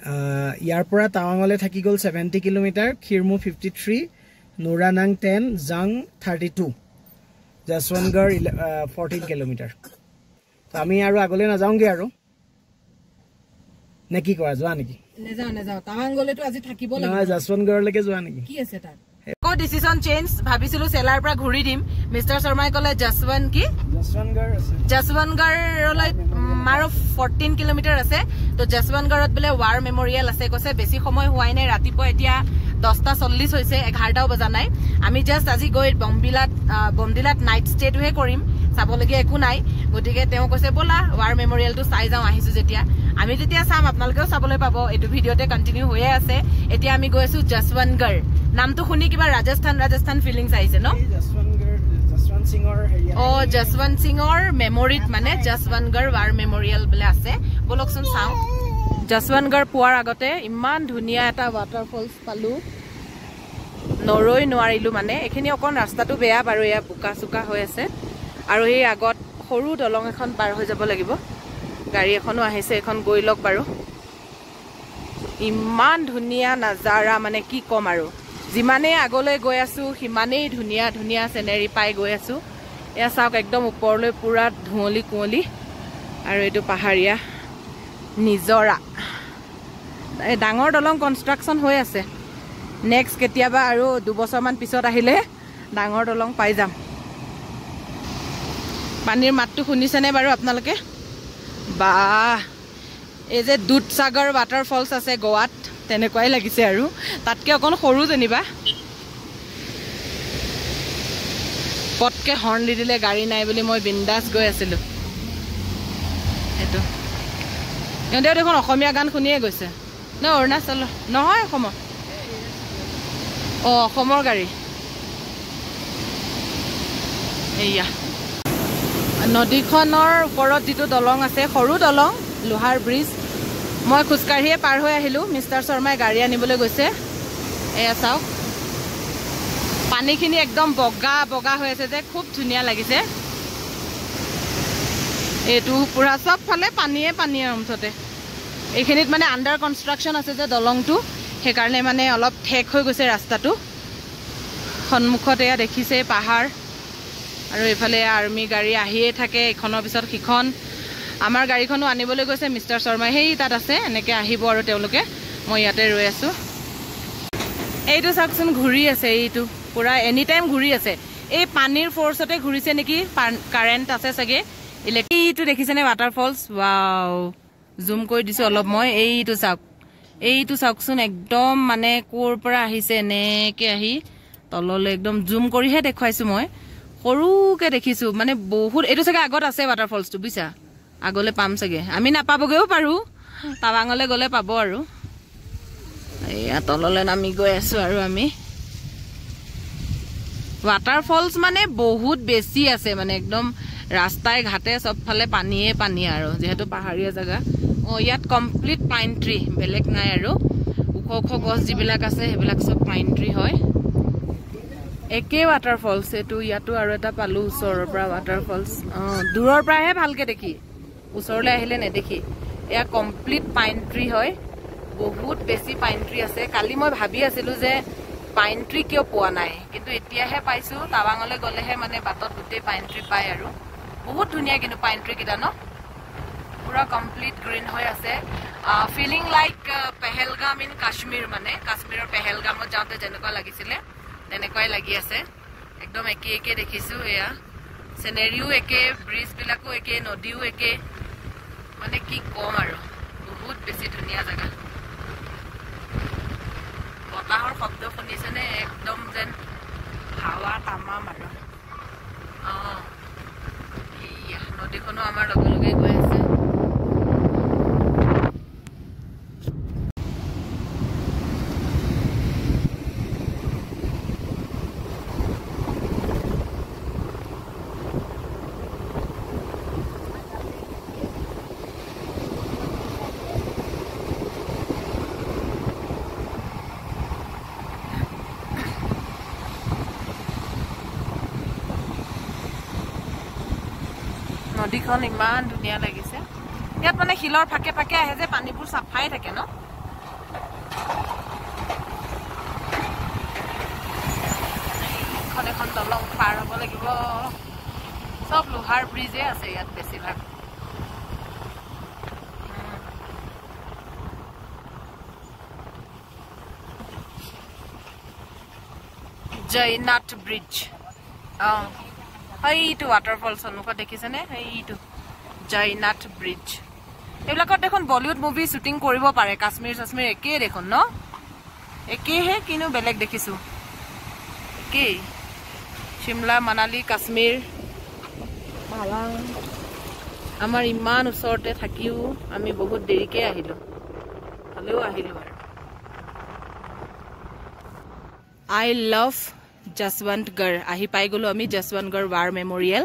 ইয়াৰ পৰা টাৱাঙলৈ থাকি গ'ল 70 কিলোমিটাৰ, খিৰমু 53, নুৰানাং 10, জাং 32, জসৱন্তগড় 14 কিলোমিটাৰ। তো আমি আৰু আগলৈ নাযাওঁগে আৰু নে কি কৰা, যোৱা নেকি? নেযাওঁ টাৱাঙলৈতো আজি থাকিব লাগিব। নহয়, জসৱন্তগড়লৈকে যোৱা নেকি? কি আছে তাত? আকৌ ডিসিশন চেঞ্জ, ভাবিছিলো চেলাৰ পৰা ঘূৰি দিম। মিষ্টাৰ শৰ্মাই ক'লে জসৱন্তগড়লৈ মাৰো 14 কিলোমিটাৰ আছে, তো জসৱন্তগড়ত বোলে ৱাৰ মেমৰিয়েল আছে। কৈছে বেছি সময় হোৱাই নাই, ৰাতিপুৱা এতিয়া 10:40 হৈছে, 11টাও বজা নাই। আমি জাষ্ট আজি গৈ বমডিলাত নাইট ষ্টেটোহে কৰিম, চাবলগীয়া একো নাই। গতিকে তেওঁ কৈছে ব'লা ৱাৰ মেমৰিয়েলটো চাই যাওঁ, আহিছো যেতিয়া। আমি যেতিয়া চাম আপোনালোকেও চাবলৈ পাব, এইটো ভিডিঅ'তে কণ্টিনিউ হৈয়ে আছে। এতিয়া আমি গৈ আছো জসৱন্তগড়। নামটো শুনি কিবা ৰাজস্থান ফিলিংছ আহিছে ন? জসৱন্ত সিঙৰ মেমৰিত মানে জসৱন্তগড় ৱাৰ মেমৰিয়েল বোলে আছে। বলকচোন চাওঁ। জসৱন্তগড় পোৱাৰ আগতে ইমান ধুনীয়া এটা ৱাটাৰফলছ পালো, নৰৈ নোৱাৰিলো মানে। এইখিনি অকণ ৰাস্তাটো বেয়া বাৰু, এয়া বোকা চোকা হৈ আছে। আৰু এই আগত সৰু দলং এখন পাৰ হৈ যাব লাগিব, গাড়ী এখনো আহিছে, এখন গৈ লওক বাৰু। ইমান ধুনীয়া নাজাৰা মানে কি ক'ম আৰু। যিমানেই আগলৈ গৈ আছো সিমানেই ধুনীয়া ধুনীয়া চিনেৰি পাই গৈ আছো। এয়া চাওক, একদম ওপৰলৈ পুৰা ধুঁৱলি কুঁৱলি, আৰু এইটো পাহাৰীয়া নিজৰা। এই ডাঙৰ দলং কনষ্ট্ৰাকশ্যন হৈ আছে। নেক্সট কেতিয়াবা আৰু 2 বছৰমান পিছত আহিলে ডাঙৰ দলং পাই যাম। পানীৰ মাতটো শুনিছেনে বাৰু আপোনালোকে? বা এই যে দুধসাগৰ ৱাটাৰফলছ আছে গোৱাত, তেনেকুৱাই লাগিছে আৰু তাতকে অকণ সৰু যেনিবা। পটকে হৰ্ণ দি দিলে গাড়ী নাই বুলি মই বিন্দাছ গৈ আছিলো। এইটো সিহঁতেও দেখোন অসমীয়া গান শুনিয়ে গৈছে ন? অৰুণাচল নহয়, অসমৰ। অসমৰ গাড়ী। এয়া নদীখনৰ ওপৰত যিটো দলং আছে, সৰু দলং, লোহাৰ ব্ৰিজ, মই খোজকাঢ়িয়ে পাৰ হৈ আহিলোঁ। মিষ্টাৰ শৰ্মাই গাড়ী আনিবলৈ গৈছে। এয়া চাওক, পানীখিনি একদম বগা বগা হৈ আছে যে, খুব ধুনীয়া লাগিছে। এইটো পুৰা চবফালে পানীয়ে আৰু মুঠতে। এইখিনিত মানে আণ্ডাৰ কনষ্ট্ৰাকশ্যন আছে যে দলংটো, সেইকাৰণে মানে অলপ ঠেক হৈ গৈছে ৰাস্তাটো। সন্মুখত এয়া দেখিছে পাহাৰ, আৰু এইফালে আৰ্মি গাড়ী আহিয়ে থাকে, ইখনৰ পিছত সিখন। আমাৰ গাড়ীখনো আনিবলৈ গৈছে মিষ্টাৰ শৰ্মাই, সেই তাত আছে। এনেকৈ আহিব আৰু তেওঁলোকে, মই ইয়াতে ৰৈ আছোঁ। এইটো চাওকচোন, ঘূৰি আছে, এইটো পুৰা এনি টাইম ঘূৰি আছে। এই পানীৰ ফ'ৰ্চতে ঘূৰিছে নেকি, কাৰেণ্ট আছে চাগে। এইটো দেখিছেনে ৱাটাৰফলছ? ৱাও, জুম কৰি দিছোঁ অলপ মই। এইটো চাওক, এইটো চাওকচোন, একদম মানে ক'ৰ পৰা আহিছে, এনেকৈ আহি তললৈ একদম জুম কৰিহে দেখুৱাইছোঁ মই। সৰুকৈ দেখিছোঁ মানে বহুত। এইটো চাগে আগত আছে ৱাটাৰফলছটো, বুজিছা? আগলৈ পাম চাগে, আমি নাপাবগৈও পাৰোঁ, টাৱাঙলৈ গ'লে পাব আৰু। এয়া তললৈ নামি গৈ আছোঁ আৰু আমি। ৱাটাৰফলছ মানে বহুত বেছি আছে, মানে একদম ৰাস্তাই ঘাটে চবফালে পানীয়ে আৰু, যিহেতু পাহাৰীয়া জেগা। ইয়াত কমপ্লিট পাইন ট্ৰী, বেলেগ নাই আৰু। ওখ ওখ গছ যিবিলাক আছে সেইবিলাক চব পাইন ট্ৰী হয়। একেই ৱাটাৰফলছ এইটো, ইয়াতো আৰু এটা পালোঁ ওচৰৰ পৰা ৱাটাৰফলছ। দূৰৰ পৰাহে ভালকৈ দেখি, ওচৰলৈ আহিলে নেদেখি। এয়া কমপ্লিট পাইন ট্ৰী হয়, বহুত বেছি পাইন ট্ৰী আছে। কালি মই ভাবি আছিলোঁ যে পাইন ট্ৰী কিয় পোৱা নাই, কিন্তু এতিয়াহে পাইছোঁ। টাৱাঙলৈ গ'লেহে মানে বাটত গোটেই পাইন ট্ৰী পায় আৰু। বহুত ধুনীয়া কিন্তু পাইন ট্ৰীকেইটা ন, পুৰা কমপ্লিট গ্ৰীণ হৈ আছে। Feeling like Pahalgam in Kashmir, মানে কাশ্মীৰৰ পেহেলগামত যাওঁতে যেনেকুৱা লাগিছিলে তেনেকুৱাই লাগি আছে। একদম একে দেখিছোঁ। এয়া চিনেৰিও একে, ব্ৰিজবিলাকো একে, নদীও একে, মানে কি ক'ম আৰু, বহুত বেছি ধুনীয়া জেগা। বতাহৰ শব্দ শুনিছেনে? একদম যেন হাৱা তামাম আৰু। এয়া নদীখনো আমাৰ লগে লগে গৈ আছে। নদীখন ইমান ধুনীয়া লাগিছে। ইয়াত মানে শিলৰ ফাকে ফাকে আহে যে, পানীবোৰ চাফাই থাকে ন, সব লোহাৰ ব্ৰিজে আছে ইয়াত বেছিভাগ জয়নাথ ব্ৰিজ এইটো ৱাটাৰফল সন্মুখত দেখিছেনে এইটো জয়নাথ ব্ৰিজ এইবিলাকত দেখোন বলিউড মুভি শ্বুটিং কৰিব পাৰে কাশ্মীৰ চাশ্মীৰ একেই দেখোন ন একেইহে কিন্তু বেলেগ দেখিছো একেই শিমলা মানালী কাশ্মীৰ আমাৰ ইমান ওচৰতে থাকিও আমি বহুত দেৰিকে আহিলো হ'লেও আহিলো আৰু I love Jaswantgarh ahi pai golo ami Jaswantgarh War Memorial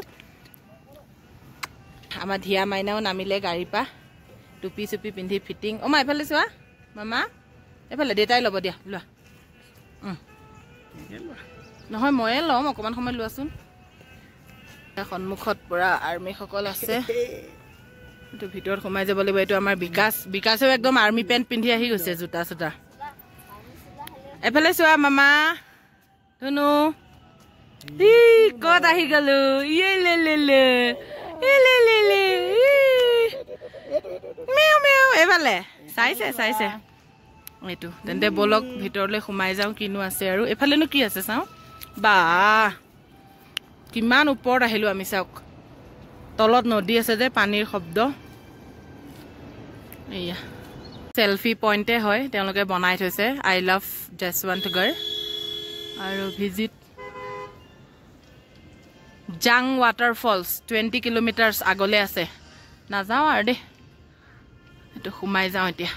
ama dhia mainao namile gari pa tupi supi pindhi fitting o ma ephale soa mama ephale detai lobo dia lua নহয় মই লম অকমান সময় লুৱাচোন সন্মুখত পৰা আৰ্মি সকল আছে তো ভিতৰত সোমাই যাব লাগিব এটো আমাৰ বিকাশেও একদম আৰ্মি পেন্ট পিন্ধি আহি গৈছে জুতা সুতা এফালে চোৱা মামা ধুনু ই কত আহি গলো ইয়ে লে লে লে লে লে লে মেও মেও এফালে চাইছে এইটো তেন্তে বলক ভিতৰলৈ সোমাই যাওঁ কিনো আছে আৰু এফালেনো কি আছে চাওঁ বা কিমান ওপৰত আহিলো আমি চাওক তলত নদী আছে যে পানীৰ শব্দ এয়া সেলফি পইণ্টে হয় তেওঁলোকে বনাই থৈছে আই লাভ জসৱন্তগড় আৰু ভিজিট জাং ৱাটাৰফলছ 20 কিলোমিটাৰছ আগলে আছে নাযাওঁ আৰু দে এটো সোমাই যাওঁ এতিয়া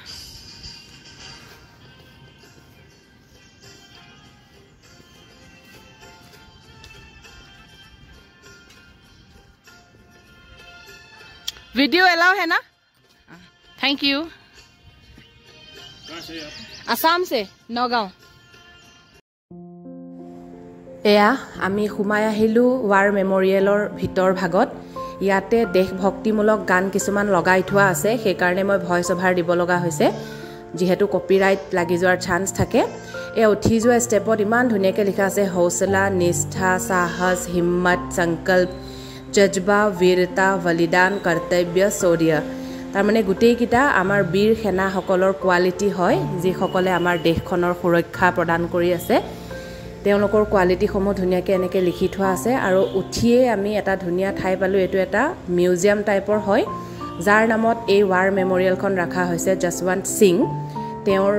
वीडियो अलाउ है ना थैंक यू आसाम से नगांव एया आमी हुमाय আহিলো वार मेमोरियलर ভিতৰ ভাগত ইয়াতে দেশভক্তিমূলক গান কিছুমান লগাই থোৱা আছে সেই কাৰণে মই ভয়েস ওভাৰ দিব লগা হৈছে যেহেতু কপিৰাইট লাগি যোৱাৰ চান্স থাকে এ উঠি যোৱা ষ্টেপত ইমান ধুনীয়াকৈ লিখা আছে হৌসলা নিষ্ঠা সাহস হিম্মত সংকল্প जज्बा वीरता बलिदान कर्तव्य शौर्य तार माने गुटेई किटा आमार वीर सेना सकলৰ क्वालिटी হয় যি সকলে আমাৰ দেশখনৰ সুৰক্ষা প্ৰদান কৰি আছে তেওঁলোকৰ কোৱালিটি সমূহ ধুনীয়াকৈ এনেকৈ লিখি থোৱা আছে আৰু উঠিয়ে আমি এটা ধুনীয়া ঠাই পালো এটো এটা মিউজিয়াম টাইপৰ হয় যাৰ নামত এই ৱাৰ মেমৰিয়েলখন ৰাখা হৈছে জসৱন্ত সিং তেওঁৰ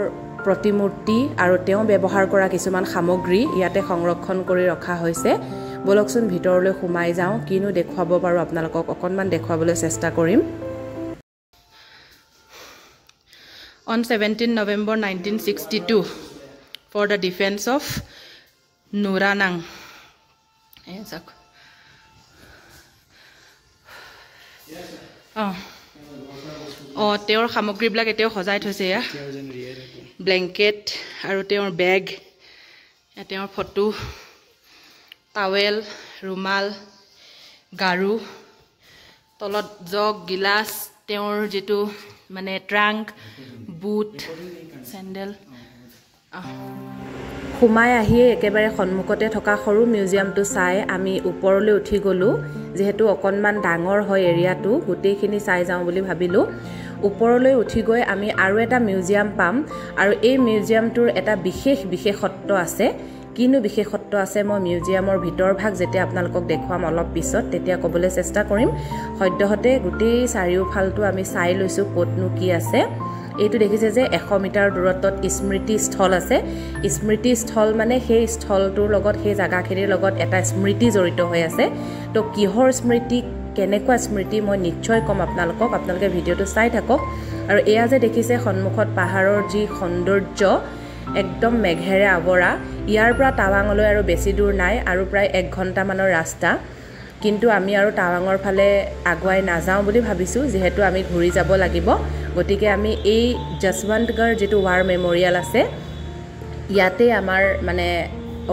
প্ৰতিমূৰ্তি আৰু তেওঁ ব্যৱহাৰ কৰা কিছুমান সামগ্ৰী ইয়াতে সংৰক্ষণ কৰি ৰখা হৈছে বলকচোন ভিতৰলৈ সোমাই যাওঁ কিনো দেখুৱাব পাৰো আপোনালোকক অকনমান দেখুৱাবলৈ চেষ্টা কৰিম On 17 November 1962 for the defense of Nuranang তেওঁৰ সামগ্ৰীবিলাক এতিয়াও সজাই থৈছে ইয়া ব্লেংকেট আৰু তেওঁৰ বেগ তেওঁৰ ফটো টাৱেল ৰুমাল গাৰু তলত জগ গিলাস তেওঁৰ যেটো মানে ট্ৰাংক বুট স্যান্ডেল সোমাই আহি একেবাৰে সন্মুখতে থকা সৰু মিউজিয়ামটো চাই আমি ওপৰলৈ উঠি গলো যেহেতু অকনমান ডাঙৰ হয় এৰিয়াটো গোটেইখিনি চাই যাওঁ বুলি ভাবিলো ওপৰলৈ উঠি গৈ আমি আৰু এটা মিউজিয়াম পাম আৰু এই মিউজিয়ামটোৰ এটা বিশেষত্ব আছে কিনো বিশেষত্ব আছে মই মিউজিয়ামৰ ভিতৰ ভাগ যেতিয়া আপোনালোকক দেখুৱাম অলপ পিছত তেতিয়া ক'বলৈ চেষ্টা কৰিম সদ্যহতে গোটেই চাৰিওফালটো আমি চাই লৈছো ক'তনো কি আছে এইটো দেখিছে যে 100 মিটাৰ দূৰত্বত স্মৃতি স্থল আছে স্মৃতি স্থল মানে সেই স্থলটোৰ লগত সেই জাগাখিনিৰ লগত এটা স্মৃতি জড়িত হৈ আছে তো কিহৰ স্মৃতি কেনেকুৱা স্মৃতি মই নিশ্চয় কম আপোনালোকে ভিডিওটো চাই থাকক আৰু এয়া যে দেখিছে সন্মুখত পাহাৰৰ যি সৌন্দৰ্য একদম মেঘেৰে আৱৰা ইয়াৰ পৰা টাৱাঙলৈ আৰু বেছি দূৰ নাই আৰু প্ৰায় 1 ঘণ্টা মানৰ ৰাস্তা কিন্তু আমি আৰু টাৱাঙৰ ফালে আগুৱাই নাযাওঁ বুলি ভাবিছো যেহেতু আমি ঘূৰি যাব লাগিব গতিকে আমি এই জসৱন্তগড় যেটো ৱাৰ মেমৰিয়েল আছে ইয়াতে আমাৰ মানে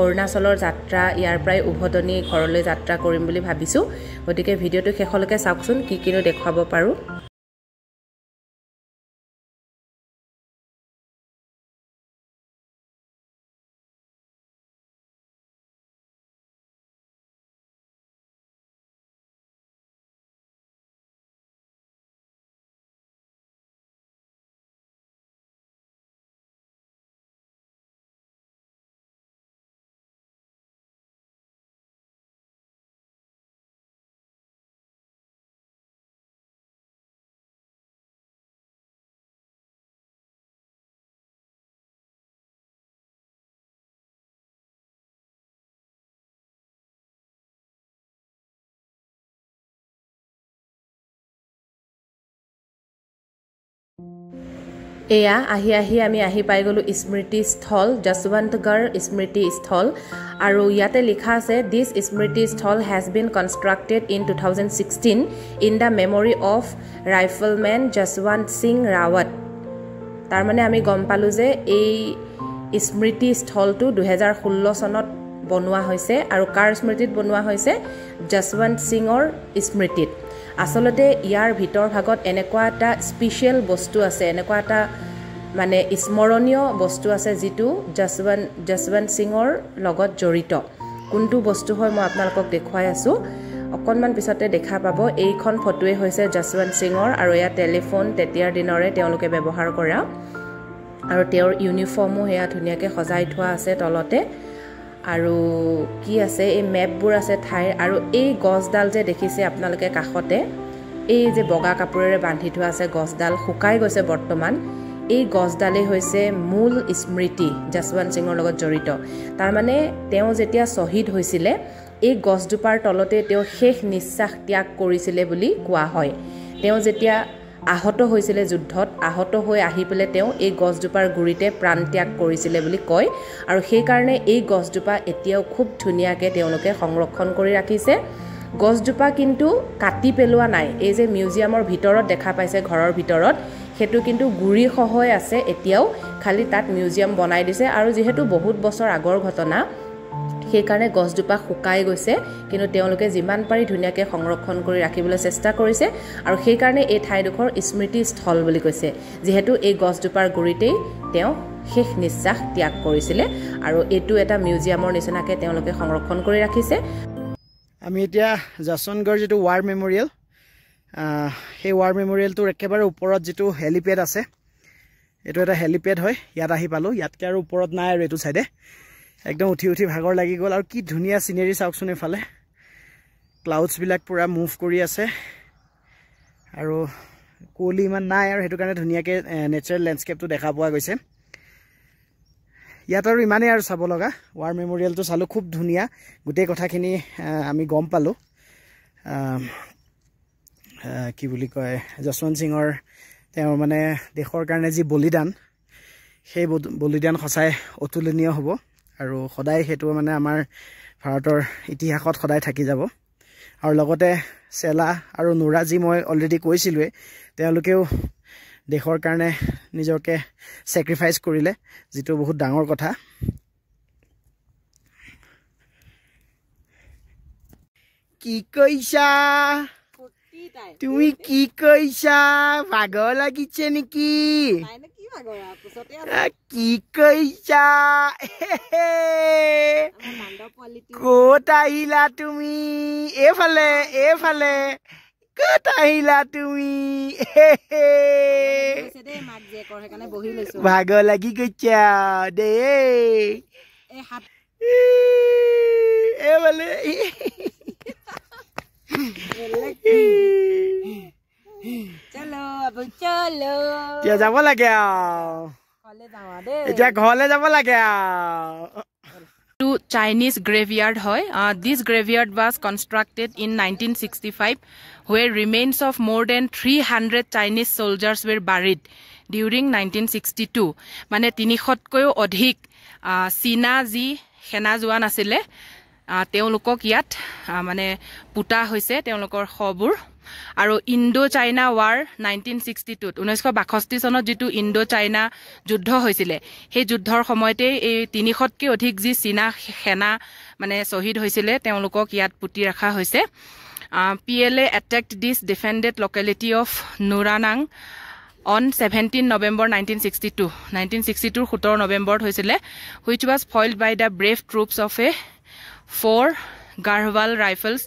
অৰুণাচলৰ যাত্ৰা ইয়াৰ প্ৰায় উভতনি ঘৰলৈ যাত্ৰা কৰিম বুলি ভাবিছো গতিকে ভিডিওটো শেষলৈকে চাওকচোন কি কিনো দেখুৱাব পাৰো এয়া আহি আহি আমি আহি পাই গ'লো স্মৃতি স্থল, যশৱন্তগড় স্মৃতি স্থল। আৰু ইয়াতে লিখা আছে this smriti sthal has been constructed in 2016 in the memory of rifleman Jaswant Singh Rawat. তাৰমানে আমি গম পালোঁ যে এই স্মৃতি স্থলটো 2016 চনত বনোৱা হৈছে আৰু কাৰ স্মৃতিত বনোৱা হৈছে? যশৱন্ত সিঙৰ স্মৃতিত। আচলতে ইয়াৰ ভিতৰ ভাগত এনেকুৱা এটা স্পেচিয়েল বস্তু আছে, এনেকুৱা এটা মানে স্মৰণীয় বস্তু আছে যিটো যশৱন্ত সিঙৰ লগত জড়িত। কোনটো বস্তু হয় মই আপোনালোকক দেখুৱাই আছোঁ, অকণমান পিছতে দেখা পাব। এইখন ফটোৱে হৈছে যশৱন্ত সিঙৰ আৰু এয়া টেলিফোন তেতিয়াৰ দিনৰে তেওঁলোকে ব্যৱহাৰ কৰা আৰু তেওঁৰ ইউনিফৰ্মো সেয়া ধুনীয়াকৈ সজাই থোৱা আছে তলতে। আৰু কি আছে, এই মেপবোৰ আছে ঠাইৰ। আৰু এই গছডাল যে দেখিছে আপোনালোকে কাষতে, এই যে বগা কাপোৰেৰে বান্ধি থোৱা আছে গছডাল, শুকাই গৈছে বৰ্তমান। এই গছডালেই হৈছে মূল স্মৃতি যশৱন্ত সিঙৰ লগত জড়িত। তাৰমানে তেওঁ যেতিয়া শ্বহীদ হৈছিলে এই গছজোপাৰ তলতে তেওঁ শেষ নিশ্বাস ত্যাগ কৰিছিলে বুলি কোৱা হয়। তেওঁ যেতিয়া আহত হৈছিলে যুদ্ধত, আহত হৈ আহি পেলাই তেওঁ এই গছজোপাৰ গুৰিতে প্ৰাণ ত্যাগ কৰিছিলে বুলি কয়। আৰু সেইকাৰণে এই গছজোপা এতিয়াও খুব ধুনীয়াকৈ তেওঁলোকে সংৰক্ষণ কৰি ৰাখিছে। গছজোপা কিন্তু কাটি পেলোৱা নাই। এই যে মিউজিয়ামৰ ভিতৰত দেখা পাইছে ঘৰৰ ভিতৰত, সেইটো কিন্তু গুৰি সহই আছে এতিয়াও, খালি তাত মিউজিয়াম বনাই দিছে। আৰু যিহেতু বহুত বছৰ আগৰ ঘটনা, সেইকাৰণে গছজোপা শুকাই গৈছে, কিন্তু তেওঁলোকে যিমান পাৰি ধুনীয়াকৈ সংৰক্ষণ কৰি ৰাখিবলৈ চেষ্টা কৰিছে। আৰু সেইকাৰণে এই ঠাইডোখৰ স্মৃতি স্থল বুলি কৈছে, যিহেতু এই গছজোপাৰ গুৰিতেই তেওঁ শেষ নিশ্বাস ত্যাগ কৰিছিলে। আৰু এইটো এটা মিউজিয়ামৰ নিচিনাকৈ তেওঁলোকে সংৰক্ষণ কৰি ৰাখিছে। আমি এতিয়া যশৱন্তগড় যিটো ৱাৰ মেমৰিয়েল, সেই ৱাৰ মেমৰিয়েলটোৰ একেবাৰে ওপৰত যিটো হেলিপেড আছে, এইটো এটা হেলিপেড হয়। ইয়াত আহি পালোঁ। ইয়াতকৈ আৰু ওপৰত নাই আৰু এইটো ছাইডে। একদম উঠি উঠি ভাগৰ লাগি গ'ল। আৰু কি ধুনীয়া চিনেৰি চাওকচোন, এইফালে ক্লাউডছবিলাক পূৰা মুভ কৰি আছে আৰু কুঁৱলী ইমান নাই, আৰু সেইটো কাৰণে ধুনীয়াকৈ নেচাৰেল লেণ্ডস্কেপটো দেখা পোৱা গৈছে। ইয়াত আৰু ইমানেই আৰু চাব লগা। ৱাৰ মেমৰিয়েলটো চালোঁ, খুব ধুনীয়া, গোটেই কথাখিনি আমি গম পালোঁ। কি বুলি কয়, যশৱন্ত সিঙৰ তেওঁৰ মানে দেশৰ কাৰণে যি বলিদান, সেই বলিদান সঁচাই অতুলনীয় হ'ব আৰু সদায় সেইটো মানে আমাৰ ভাৰতৰ ইতিহাসত সদায় থাকি যাব। আৰু লগতে চেলা আৰু নোৰা, যি মই অলৰেডি কৈছিলোঁৱেই, তেওঁলোকেও দেশৰ কাৰণে নিজকে ছেক্ৰিফাইচ কৰিলে, যিটো বহুত ডাঙৰ কথা। কি কৈছা তুমি? কি কৈছা? ভাগৰ লাগিছে নেকি? কি কৈছা? ক'ত আহিলা তুমি? এইফালে এইফালে ক'ত আহিলা তুমি? ভাগৰ লাগি গৈছা দেই। এইফালে এতিয়া যাব লাগে আৰু, এতিয়া ঘৰলৈ যাব লাগে আৰু। To Chinese graveyard hoy. This graveyard was constructed in 1965, where remains of more than 300 Chinese soldiers were buried during 1962. Mane 300koyo odhik China ji sena joan asile, তেওঁলোকক ইয়াত মানে পুতা হৈছে তেওঁলোকৰ খবৰ। আৰু ইণ্ডো চাইনা ৱাৰ 1962 1962 চনত যিটো ইণ্ডো চাইনা যুদ্ধ হৈছিলে, সেই যুদ্ধৰ সময়তে এই 300তকৈ অধিক যি চীনা সেনা মানে শ্বহীদ হৈছিলে, তেওঁলোকক ইয়াত পুতি ৰখা হৈছে। PLA attacked this defended locality of Nuranang on 17 November 1962. 1962 17 নৱেম্বৰত হৈছিলে, which was foiled by the brave troops of a 4 Garhwal rifles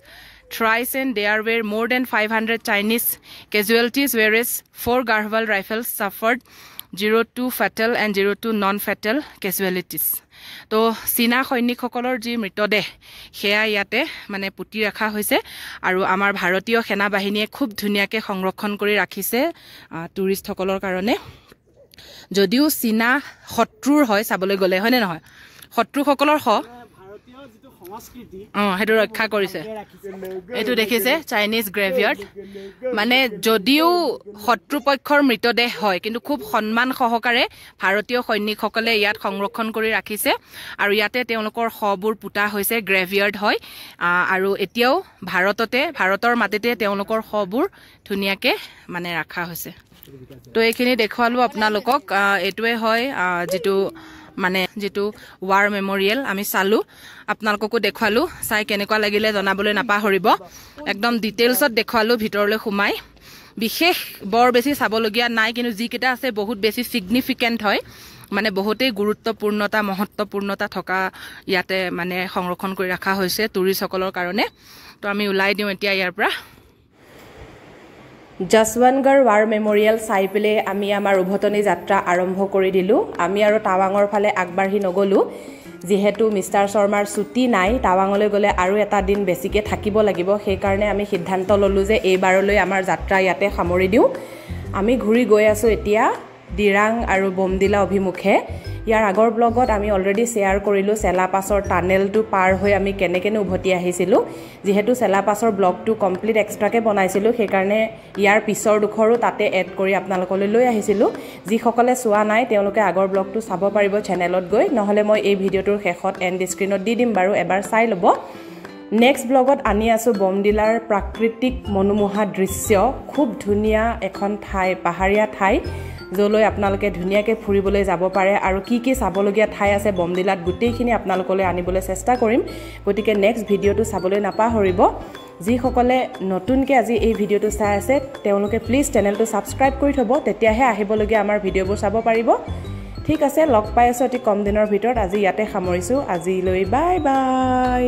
thrice, and there were more than 500 Chinese casualties, whereas 4 Garhwal rifles suffered 02 fatal and 02 non-fatal casualties. তো চীনা সৈনিকসকলৰ যি মৃতদেহ সেয়া ইয়াতে মানে পুতি ৰখা হৈছে আৰু আমাৰ ভাৰতীয় সেনা বাহিনীয়ে খুব ধুনীয়াকৈ সংৰক্ষণ কৰি ৰাখিছে টুৰিষ্টসকলৰ কাৰণে। যদিও চীনা শত্ৰুৰ হয় চাবলৈ গ'লে, হয়নে নহয়, শত্ৰুসকলৰ সেইটো ৰক্ষা কৰিছে এইটো দেখিছে চাইনিজ গ্ৰেভিয়াৰ্ড মানে যদিও শত্ৰুপক্ষৰ মৃতদেহ হয় কিন্তু খুব সন্মান সহকাৰে ভাৰতীয় সৈনিকসকলে ইয়াত সংৰক্ষণ কৰি ৰাখিছে আৰু ইয়াতে তেওঁলোকৰ শৱবোৰ পুতা হৈছে গ্ৰেভিয়াৰ্ড হয় আৰু এতিয়াও ভাৰতৰ মাটিতে তেওঁলোকৰ শৱবোৰ ধুনীয়াকে মানে ৰাখা হৈছে তো এইখিনি দেখুৱালো আপোনালোকক এইটোৱে হয় যিটো ৱাৰ মেমৰিয়েল আমি চালো আপোনালোককো দেখুৱালো চাই কেনেকুৱা লাগিলে জনাবলৈ নাপাহৰিব একদম ডিটেইলছত দেখুৱালো ভিতৰলৈ সোমাই বিশেষ বৰ বেছি চাবলগীয়া নাই কিন্তু যিকেইটা আছে বহুত বেছি সিগনিফিকেন্ট হয় মানে বহুতেই মহত্বপূৰ্ণতা থকা ইয়াতে মানে সংৰক্ষণ কৰি ৰাখা হৈছে টুৰিষ্টসকলৰ কাৰণে তো আমি ওলাই দিওঁ এতিয়া ইয়াৰ পৰা যশৱন্তগড় ৱাৰ মেমৰিয়েল চাই পেলাই আমি আমাৰ উভতনি যাত্ৰা আৰম্ভ কৰি দিলোঁ আমি আৰু টাৱাঙৰ ফালে আগবাঢ়ি নগ'লোঁ যিহেতু মিষ্টাৰ শৰ্মাৰ ছুটি নাই টাৱাঙলৈ গ'লে আৰু এটা দিন বেছিকৈ থাকিব লাগিব সেইকাৰণে আমি সিদ্ধান্ত ল'লোঁ যে এইবাৰলৈ আমাৰ যাত্ৰা ইয়াতে সামৰি দিওঁ আমি ঘূৰি গৈ আছোঁ এতিয়া দিৰাং আৰু বমদিলা অভিমুখে ইয়াৰ আগৰ ব্লগত আমি অলৰেডি শ্বেয়াৰ কৰিলোঁ চেলাপাছৰ টানেলটো পাৰ হৈ আমি কেনেকৈ উভতি আহিছিলোঁ যিহেতু চেলাপাছৰ ব্লগটো কমপ্লিট এক্সট্ৰাকৈ বনাইছিলোঁ সেইকাৰণে ইয়াৰ পিছৰ ডোখৰো তাতে এড কৰি আপোনালোকলৈ লৈ আহিছিলোঁ যিসকলে চোৱা নাই তেওঁলোকে আগৰ ব্লগটো চাব পাৰিব চেনেলত গৈ নহ'লে মই এই ভিডিঅ'টোৰ শেষত এণ্ড স্ক্ৰীণত দি দিম বাৰু এবাৰ চাই ল'ব নেক্সট ব্লগত আনি আছোঁ বমদিলাৰ প্ৰাকৃতিক মনোমোহা দৃশ্য খুব ধুনীয়া এখন ঠাই পাহাৰীয়া ঠাই যলৈ আপোনালোকে ধুনীয়াকৈ ফুৰিবলৈ যাব পাৰে আৰু কি চাবলগীয়া ঠাই আছে বমদিলাত গোটেইখিনি আপোনালোকলৈ আনিবলৈ চেষ্টা কৰিম গতিকে নেক্সট ভিডিঅ'টো চাবলৈ নাপাহৰিব যিসকলে নতুনকৈ আজি এই ভিডিঅ'টো চাই আছে তেওঁলোকে প্লিজ চেনেলটো ছাবস্ক্ৰাইব কৰি থ'ব তেতিয়াহে আহিবলগীয়া আমাৰ ভিডিঅ'বোৰ চাব পাৰিব ঠিক আছে লগ পাই আছোঁ অতি কম দিনৰ ভিতৰত আজি ইয়াতে সামৰিছোঁ আজিলৈ বাই বাই